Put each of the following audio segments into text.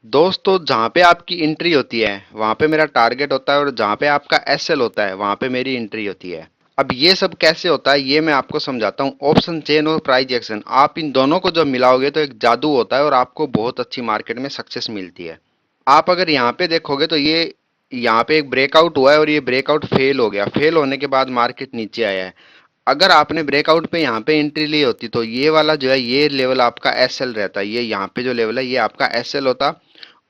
दोस्तों जहाँ पे आपकी एंट्री होती है वहाँ पे मेरा टारगेट होता है और जहाँ पे आपका एसएल होता है वहाँ पे मेरी एंट्री होती है। अब ये सब कैसे होता है ये मैं आपको समझाता हूँ। ऑप्शन चेन और प्राइस एक्शन आप इन दोनों को जब मिलाओगे तो एक जादू होता है और आपको बहुत अच्छी मार्केट में सक्सेस मिलती है। आप अगर यहाँ पे देखोगे तो ये यहाँ पे एक ब्रेकआउट हुआ है और ये ब्रेकआउट फेल हो गया। फेल होने के बाद मार्केट नीचे आया है। अगर आपने ब्रेकआउट पे यहाँ पे एंट्री ली होती तो ये वाला जो है ये लेवल आपका एसएल रहता। ये यहाँ पे जो लेवल है ये आपका एसएल होता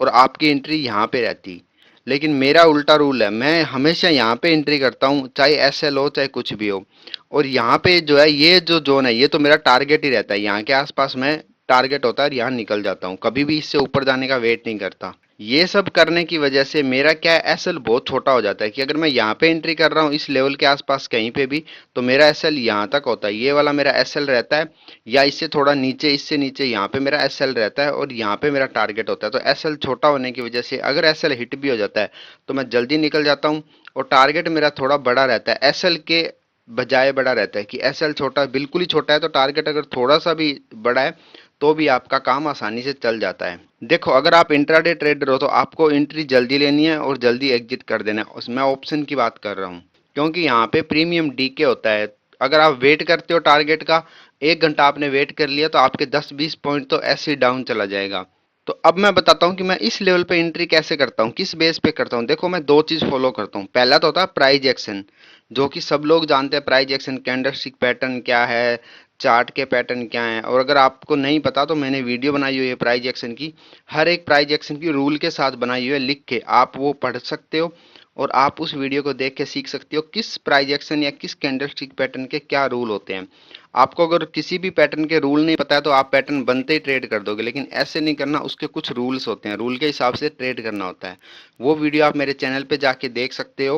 और आपकी एंट्री यहाँ पे रहती। लेकिन मेरा उल्टा रूल है, मैं हमेशा यहाँ पे एंट्री करता हूँ चाहे एसएल हो चाहे कुछ भी हो। और यहाँ पे जो है ये जो जोन है ये तो मेरा टारगेट ही रहता है। यहाँ के आसपास मैं टारगेट होता है और यहाँ निकल जाता हूँ, कभी भी इससे ऊपर जाने का वेट नहीं करता। ये सब करने की वजह से मेरा क्या है एसएल बहुत छोटा हो जाता है कि अगर मैं यहाँ पे एंट्री कर रहा हूँ इस लेवल के आसपास कहीं पे भी तो मेरा एसएल यहाँ तक होता है। ये वाला मेरा एसएल रहता है या इससे थोड़ा नीचे, इससे नीचे यहाँ पे मेरा एसएल रहता है और यहाँ पे मेरा टारगेट होता है। तो एसएल छोटा होने की वजह से अगर एसएल हिट भी हो जाता है तो मैं जल्दी निकल जाता हूँ और टारगेट मेरा थोड़ा बड़ा रहता है एसएल के बजाय। बड़ा रहता है कि एसएल छोटा बिल्कुल ही छोटा है तो टारगेट अगर थोड़ा सा भी बड़ा है तो भी आपका काम आसानी से चल जाता है। देखो अगर आप इंट्राडे ट्रेडर हो तो आपको एंट्री जल्दी लेनी है और जल्दी एग्जिट कर देना है। उसमें ऑप्शन की बात कर रहा हूँ क्योंकि यहाँ पे प्रीमियम डीके होता है। अगर आप वेट करते हो टारगेट का, 1 घंटा आपने वेट कर लिया तो आपके 10-20 पॉइंट तो ऐसे ही डाउन चला जाएगा। तो अब मैं बताता हूँ कि मैं इस लेवल पे एंट्री कैसे करता हूँ, किस बेस पे करता हूँ। देखो मैं दो चीज फॉलो करता हूँ। पहला तो होता है प्राइस एक्शन, जो कि सब लोग जानते हैं। प्राइस एक्शन कैंडलस्टिक पैटर्न क्या है, चार्ट के पैटर्न क्या है। और अगर आपको नहीं पता तो मैंने वीडियो बनाई हुई है प्राइस एक्शन की, हर एक प्राइस एक्शन की रूल के साथ बनाई हुई है लिख के, आप वो पढ़ सकते हो और आप उस वीडियो को देख के सीख सकते हो किस प्राइस एक्शन या किस कैंडलस्टिक पैटर्न के क्या रूल होते हैं। आपको अगर किसी भी पैटर्न के रूल नहीं पता है तो आप पैटर्न बनते ही ट्रेड कर दोगे, लेकिन ऐसे नहीं करना। उसके कुछ रूल्स होते हैं, रूल के हिसाब से ट्रेड करना होता है। वो वीडियो आप मेरे चैनल पे जाके देख सकते हो।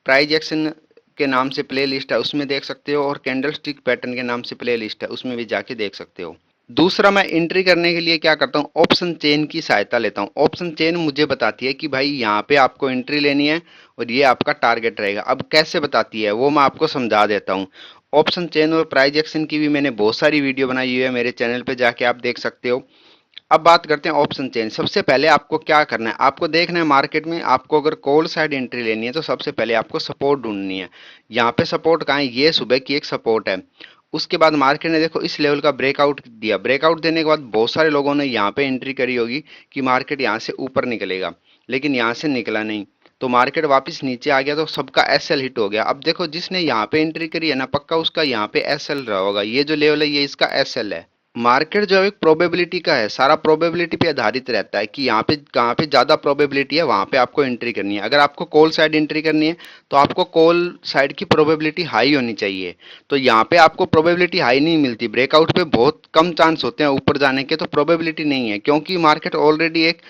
प्राइस एक्शन के नाम से प्ले लिस्ट है उसमें देख सकते हो और कैंडल स्टिक पैटर्न के नाम से प्ले लिस्ट है उसमें भी जाके देख सकते हो। दूसरा मैं एंट्री करने के लिए क्या करता हूँ, ऑप्शन चेन की सहायता लेता हूँ। ऑप्शन चेन मुझे बताती है कि भाई यहाँ पे आपको एंट्री लेनी है और ये आपका टारगेट रहेगा। अब कैसे बताती है वो मैं आपको समझा देता हूँ। ऑप्शन चेन और प्राइस एक्शन की भी मैंने बहुत सारी वीडियो बनाई हुई है, मेरे चैनल पे जाके आप देख सकते हो। अब बात करते हैं ऑप्शन चेन। सबसे पहले आपको क्या करना है, आपको देखना है मार्केट में आपको अगर कॉल साइड एंट्री लेनी है तो सबसे पहले आपको सपोर्ट ढूंढनी है। यहाँ पे सपोर्ट कहाँ है, ये सुबह की एक सपोर्ट है। उसके बाद मार्केट ने देखो इस लेवल का ब्रेकआउट दिया। ब्रेकआउट देने के बाद बहुत सारे लोगों ने यहाँ पे एंट्री करी होगी कि मार्केट यहाँ से ऊपर निकलेगा, लेकिन यहाँ से निकला नहीं तो मार्केट वापस नीचे आ गया तो सबका एसएल हिट हो गया। अब देखो जिसने यहाँ पे एंट्री करी है ना पक्का उसका यहाँ पे एसएल रहा होगा। ये जो लेवल है ये इसका एसएल है। मार्केट जो है एक प्रोबेबिलिटी का है, सारा प्रोबेबिलिटी पे आधारित रहता है कि यहाँ पे कहाँ पे ज्यादा प्रोबेबिलिटी है वहां पे आपको एंट्री करनी है। अगर आपको कॉल साइड एंट्री करनी है तो आपको कॉल साइड की प्रोबेबिलिटी हाई होनी चाहिए। तो यहाँ पे आपको प्रोबेबिलिटी हाई नहीं मिलती, ब्रेकआउट पे बहुत कम चांस होते हैं ऊपर जाने के, तो प्रोबेबिलिटी नहीं है क्योंकि मार्केट ऑलरेडी एक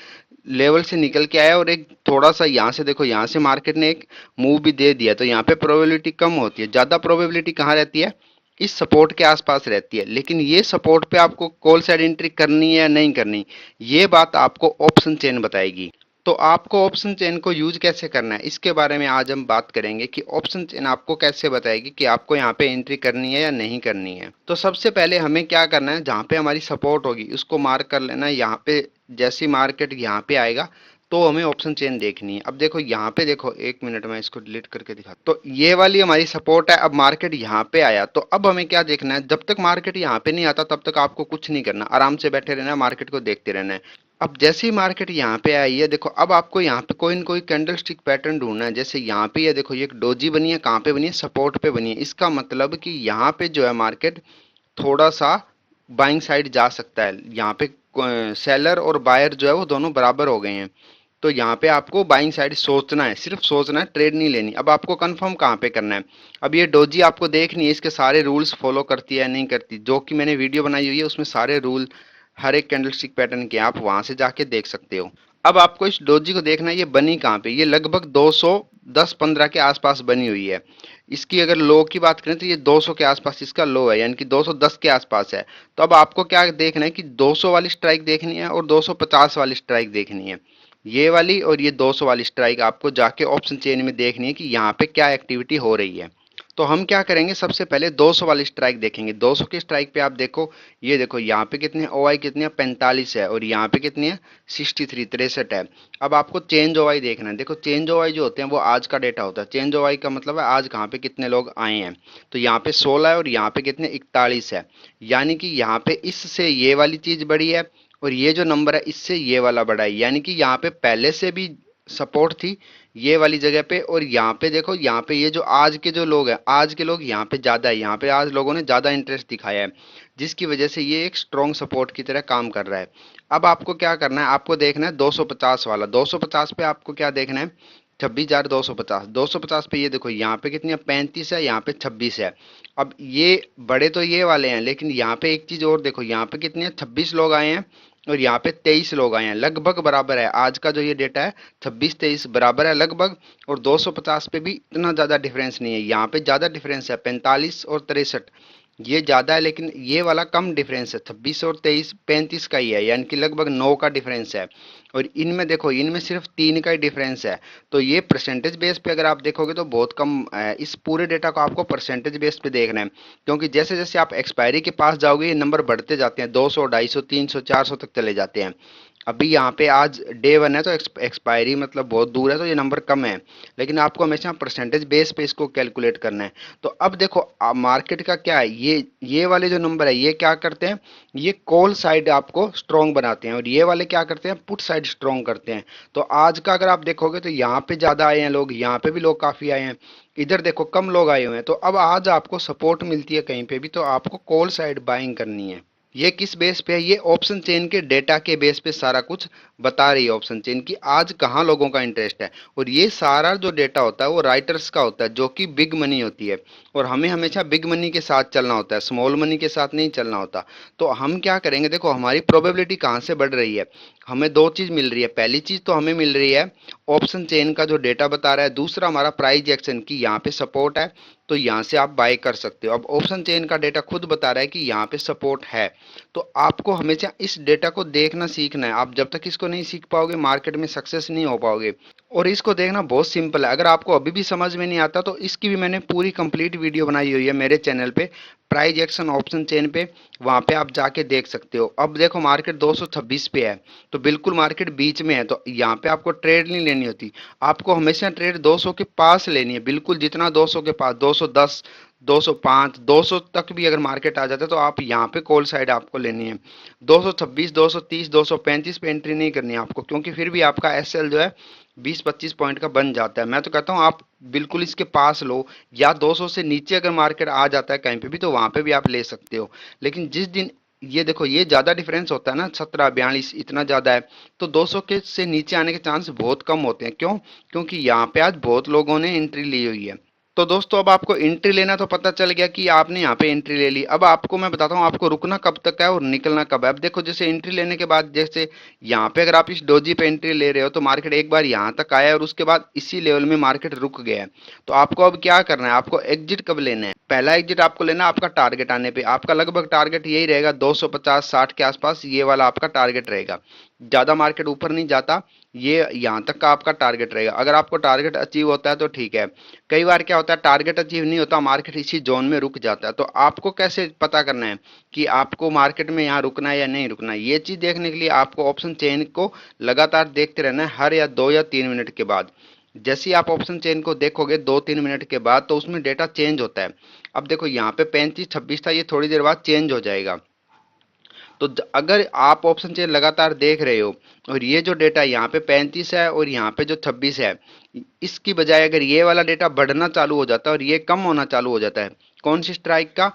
लेवल से निकल के आया और एक थोड़ा सा यहाँ से देखो यहाँ से मार्केट ने एक मूव भी दे दिया तो यहाँ पे प्रोबेबिलिटी कम होती है। ज्यादा प्रोबेबिलिटी कहाँ रहती है, इस सपोर्ट के आसपास रहती है। लेकिन ये सपोर्ट पे आपको कॉल साइड एंट्री करनी है या नहीं करनी, ये बात आपको ऑप्शन चेन बताएगी। तो आपको ऑप्शन चेन को यूज कैसे करना है इसके बारे में आज हम बात करेंगे कि ऑप्शन चेन आपको कैसे बताएगी कि आपको यहाँ पे एंट्री करनी है या नहीं करनी है। तो सबसे पहले हमें क्या करना है, जहाँ पे हमारी सपोर्ट होगी उसको मार्क कर लेना है। यहाँ पे जैसी मार्केट यहाँ पे आएगा तो हमें ऑप्शन चेन देखनी है। अब देखो यहाँ पे देखो, एक मिनट में इसको डिलीट करके दिखा। तो ये वाली हमारी सपोर्ट है। अब मार्केट यहाँ पे आया तो अब हमें क्या देखना है, जब तक मार्केट यहाँ पे नहीं आता तब तक आपको कुछ नहीं करना, आराम से बैठे रहना है, मार्केट को देखते रहना है। अब जैसे ही मार्केट यहाँ पे आई है देखो, अब आपको यहाँ पे कोई न कोई कैंडल स्टिक पैटर्न ढूंढना है। जैसे यहाँ पे ये देखो ये एक डोजी बनी है, कहाँ पे बनी है, सपोर्ट पे बनी है। इसका मतलब कि यहाँ पे जो है मार्केट थोड़ा सा बाइंग साइड जा सकता है। यहाँ पे सेलर और बायर जो है वो दोनों बराबर हो गए हैं। तो यहाँ पे आपको बाइंग साइड सोचना है, सिर्फ सोचना है, ट्रेड नहीं लेनी। अब आपको कंफर्म कहाँ पे करना है, अब ये डोजी आपको देखनी है इसके सारे रूल्स फॉलो करती है नहीं करती, जो कि मैंने वीडियो बनाई हुई है उसमें सारे रूल हर एक कैंडलस्टिक पैटर्न के आप वहां से जाके देख सकते हो। अब आपको इस डोजी को देखना है ये बनी कहाँ पे, ये लगभग 210-15 के आसपास बनी हुई है। इसकी अगर लो की बात करें तो ये 200 के आसपास इसका लो है, यानी कि 210 के आसपास है। तो अब आपको क्या देखना है कि 200 वाली स्ट्राइक देखनी है और 250 वाली स्ट्राइक देखनी है। ये वाली और ये 200 वाली स्ट्राइक आपको जाके ऑप्शन चेन में देखनी है कि यहाँ पे क्या एक्टिविटी हो रही है। तो हम क्या करेंगे, सबसे पहले 200 वाली स्ट्राइक देखेंगे। 200 की स्ट्राइक पे आप देखो, ये देखो यहाँ पे कितने ओआई कितनी है, 45 है, और यहाँ पे कितनी है, 63 है। अब आपको चेंज ओआई देखना है। देखो चेंज ओआई जो होते हैं वो आज का डेटा होता है। चेंज ओआई का मतलब है आज कहाँ पे कितने लोग आए हैं। तो यहाँ पे 16 है और यहाँ पे कितने 41 है, यानी कि यहाँ पे इससे ये वाली चीज बड़ी है और ये जो नंबर है इससे ये वाला बड़ा है, यानी कि यहाँ पे पहले से भी सपोर्ट थी ये वाली जगह पे। और यहाँ पे देखो, यहाँ पे ये जो आज के जो लोग हैं, आज के लोग यहाँ पे ज्यादा है, यहाँ पे आज लोगों ने ज्यादा इंटरेस्ट दिखाया है, जिसकी वजह से ये एक स्ट्रॉन्ग सपोर्ट की तरह काम कर रहा है। अब आपको क्या करना है, आपको देखना है 250 वाला। 250 पे आपको क्या देखना है, 26,250। 250 पे ये देखो यहाँ पे कितनी है, 35 है, यहाँ पे 26 है। अब ये बड़े तो ये वाले हैं, लेकिन यहाँ पे एक चीज और देखो, यहाँ पे कितने हैं, 26 लोग आए हैं और यहाँ पे 23 लोग आए हैं, लगभग बराबर है। आज का जो ये डेटा है 26-23 बराबर है लगभग। और 250 पे भी इतना ज्यादा डिफरेंस नहीं है, यहाँ पे ज्यादा डिफरेंस है, 45 और 63 ये ज्यादा है, लेकिन ये वाला कम डिफरेंस है, 26 और 23 35 का ही है, यानी कि लगभग 9 का डिफरेंस है। और इनमें देखो, इनमें सिर्फ 3 का ही डिफरेंस है। तो ये परसेंटेज बेस पे अगर आप देखोगे तो बहुत कम है। इस पूरे डेटा को आपको परसेंटेज बेस पे देखना है, क्योंकि जैसे जैसे आप एक्सपायरी के पास जाओगे ये नंबर बढ़ते जाते हैं, 200 250 300 400 तक चले जाते हैं। अभी यहाँ पे आज डे 1 है तो एक्सपायरी मतलब बहुत दूर है, तो ये नंबर कम है, लेकिन आपको हमेशा परसेंटेज बेस पे इसको कैलकुलेट करना है। तो अब देखो मार्केट का क्या है, ये वाले जो नंबर है ये क्या करते हैं, ये कॉल साइड आपको स्ट्रॉन्ग बनाते हैं, और ये वाले क्या करते हैं, पुट साइड स्ट्रॉन्ग करते हैं। तो आज का अगर आप देखोगे तो यहाँ पे ज्यादा आए हैं लोग, यहाँ पे भी लोग काफी आए हैं, इधर देखो कम लोग आए हुए हैं। तो अब आज आपको सपोर्ट मिलती है कहीं पे भी तो आपको कॉल साइड बाइंग करनी है। ये किस बेस पे है, ये ऑप्शन चेन के डेटा के बेस पे सारा कुछ बता रही है ऑप्शन चेन की आज कहाँ लोगों का इंटरेस्ट है। और ये सारा जो डेटा होता है वो राइटर्स का होता है, जो कि बिग मनी होती है, और हमें हमेशा बिग मनी के साथ चलना होता है, स्मॉल मनी के साथ नहीं चलना होता। तो हम क्या करेंगे, देखो हमारी प्रोबेबिलिटी कहाँ से बढ़ रही है, हमें दो चीज मिल रही है। पहली चीज तो हमें मिल रही है ऑप्शन चेन का जो डेटा बता रहा है, दूसरा हमारा प्राइस एक्शन की यहाँ पे सपोर्ट है, तो यहाँ से आप बाय कर सकते हो। अब ऑप्शन चेन का डेटा खुद बता रहा है कि यहाँ पे सपोर्ट है, तो आपको हमेशा इस डेटा को देखना सीखना है। आप जब तक इसको नहीं सीख पाओगे मार्केट में सक्सेस नहीं हो पाओगे। और इसको देखना बहुत सिंपल है, अगर आपको अभी भी समझ में नहीं आता तो इसकी भी मैंने पूरी कंप्लीट वीडियो बनाई हुई है मेरे चैनल पे, प्राइस एक्शन ऑप्शन चेन पे, वहां पे आप जाके देख सकते हो। अब देखो मार्केट 226 पे है, तो बिल्कुल मार्केट बीच में है, तो यहाँ पे आपको ट्रेड नहीं लेनी होती, आपको हमेशा ट्रेड 200 के पास लेनी है, बिल्कुल जितना 200 के पास, 210 205 200 तक भी अगर मार्केट आ जाता है तो आप यहाँ पे कॉल साइड आपको लेनी है। 226 230 235 पे एंट्री नहीं करनी है आपको, क्योंकि फिर भी आपका एसएल जो है 20-25 पॉइंट का बन जाता है। मैं तो कहता हूँ आप बिल्कुल इसके पास लो, या 200 से नीचे अगर मार्केट आ जाता है कहीं पे भी तो वहां पे भी आप ले सकते हो। लेकिन जिस दिन ये देखो ये ज्यादा डिफरेंस होता है ना, 17 42 इतना ज्यादा है, तो 200 के से नीचे आने के चांस बहुत कम होते हैं। क्यों? क्योंकि यहाँ पे आज बहुत लोगों ने एंट्री ली हुई है। तो दोस्तों अब आपको एंट्री लेना तो पता चल गया कि आपने यहाँ पे एंट्री ले ली। अब आपको मैं बताता हूँ आपको रुकना कब तक है और निकलना कब है। अब देखो जैसे एंट्री लेने के बाद, जैसे यहाँ पे अगर आप इस डोजी पे एंट्री ले रहे हो तो मार्केट एक बार यहाँ तक आया और उसके बाद इसी लेवल में मार्केट रुक गया है। तो आपको अब क्या करना है, आपको एग्जिट कब लेना है, पहला एग्जिट आपको लेना है आपका टारगेट आने पे। आपका लगभग टारगेट यही रहेगा 250-60 के आसपास, ये वाला आपका टारगेट रहेगा। ज्यादा मार्केट ऊपर नहीं जाता, ये यहाँ तक का आपका टारगेट रहेगा। अगर आपको टारगेट अचीव होता है तो ठीक है। कई बार क्या होता है टारगेट अचीव नहीं होता, मार्केट इसी जोन में रुक जाता है। तो आपको कैसे पता करना है कि आपको मार्केट में यहाँ रुकना है या नहीं रुकना है, ये चीज देखने के लिए आपको ऑप्शन चेन को लगातार देखते रहना है, हर या 2 या 3 मिनट के बाद। जैसे ही आप ऑप्शन चेन को देखोगे 2-3 मिनट के बाद तो उसमें डेटा चेंज होता है। अब देखो यहाँ पे 35-26 था, ये थोड़ी देर बाद चेंज हो जाएगा। तो अगर आप ऑप्शन चेन लगातार देख रहे हो और ये जो डेटा यहाँ पे 35 है और यहाँ पे जो 26 है, इसकी बजाय अगर ये वाला डेटा बढ़ना चालू हो जाता है और ये कम होना चालू हो जाता है, कौन सी स्ट्राइक का,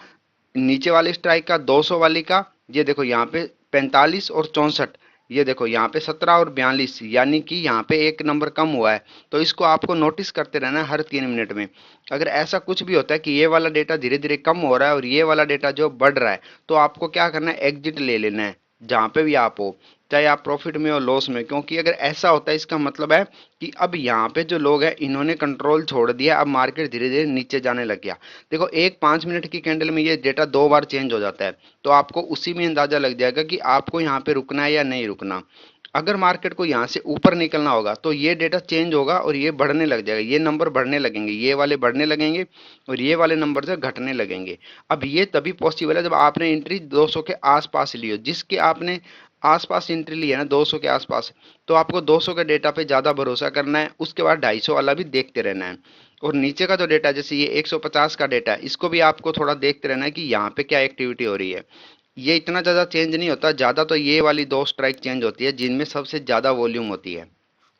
नीचे वाली स्ट्राइक का, 200 वाली का, ये देखो यहाँ पे 45 और 64, ये देखो यहाँ पे 17 और 42, यानी कि यहाँ पे एक नंबर कम हुआ है। तो इसको आपको नोटिस करते रहना है हर 3 मिनट में। अगर ऐसा कुछ भी होता है कि ये वाला डेटा धीरे धीरे कम हो रहा है और ये वाला डेटा जो बढ़ रहा है, तो आपको क्या करना है, एग्जिट ले लेना है जहां पे भी आप हो, चाहे आप प्रॉफिट में हो लॉस में। क्योंकि अगर ऐसा होता है इसका मतलब है कि अब यहाँ पे जो लोग हैं इन्होंने कंट्रोल छोड़ दिया, अब मार्केट धीरे धीरे नीचे जाने लग गया। देखो एक 5 मिनट की कैंडल में ये डेटा 2 बार चेंज हो जाता है, तो आपको उसी में अंदाजा लग जाएगा कि आपको यहाँ पे रुकना है या नहीं रुकना। अगर मार्केट को यहाँ से ऊपर निकलना होगा तो ये डेटा चेंज होगा और ये बढ़ने लग जाएगा, ये नंबर बढ़ने लगेंगे, ये वाले बढ़ने लगेंगे और ये वाले नंबर से घटने लगेंगे। अब ये तभी पॉसिबल है जब आपने एंट्री 200 के आसपास ली हो। जिसके आपने आसपास एंट्री ली है ना 200 के आसपास, तो आपको 200 के डेटा पे ज़्यादा भरोसा करना है, उसके बाद 250 वाला भी देखते रहना है। और नीचे का जो डेटा जैसे ये 150 का डेटा है, इसको भी आपको थोड़ा देखते रहना है कि यहाँ पे क्या एक्टिविटी हो रही है। ये इतना ज़्यादा चेंज नहीं होता, ज़्यादा तो ये वाली दो स्ट्राइक चेंज होती है जिनमें सबसे ज़्यादा वॉल्यूम होती है।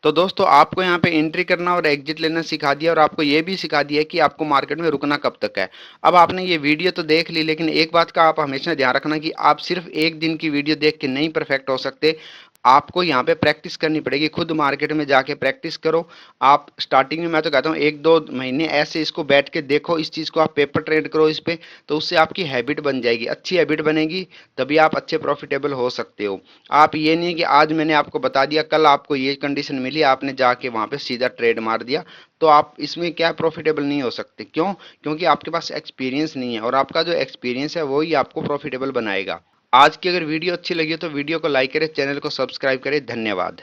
तो दोस्तों आपको यहाँ पे एंट्री करना और एग्जिट लेना सिखा दिया और आपको ये भी सिखा दिया कि आपको मार्केट में रुकना कब तक है। अब आपने ये वीडियो तो देख ली, लेकिन एक बात का आप हमेशा ध्यान रखना कि आप सिर्फ एक दिन की वीडियो देख के नहीं परफेक्ट हो सकते। आपको यहाँ पे प्रैक्टिस करनी पड़ेगी, खुद मार्केट में जाके प्रैक्टिस करो। आप स्टार्टिंग में, मैं तो कहता हूँ 1-2 महीने ऐसे इसको बैठ के देखो, इस चीज़ को आप पेपर ट्रेड करो इस पे, तो उससे आपकी हैबिट बन जाएगी, अच्छी हैबिट बनेगी, तभी आप अच्छे प्रॉफिटेबल हो सकते हो। आप ये नहीं कि आज मैंने आपको बता दिया, कल आपको ये कंडीशन मिली, आपने जाके वहाँ पे सीधा ट्रेड मार दिया, तो आप इसमें क्या प्रॉफिटेबल नहीं हो सकते। क्यों? क्योंकि आपके पास एक्सपीरियंस नहीं है और आपका जो एक्सपीरियंस है वही आपको प्रॉफिटेबल बनाएगा। आज की अगर वीडियो अच्छी लगी हो तो वीडियो को लाइक करें, चैनल को सब्सक्राइब करें। धन्यवाद।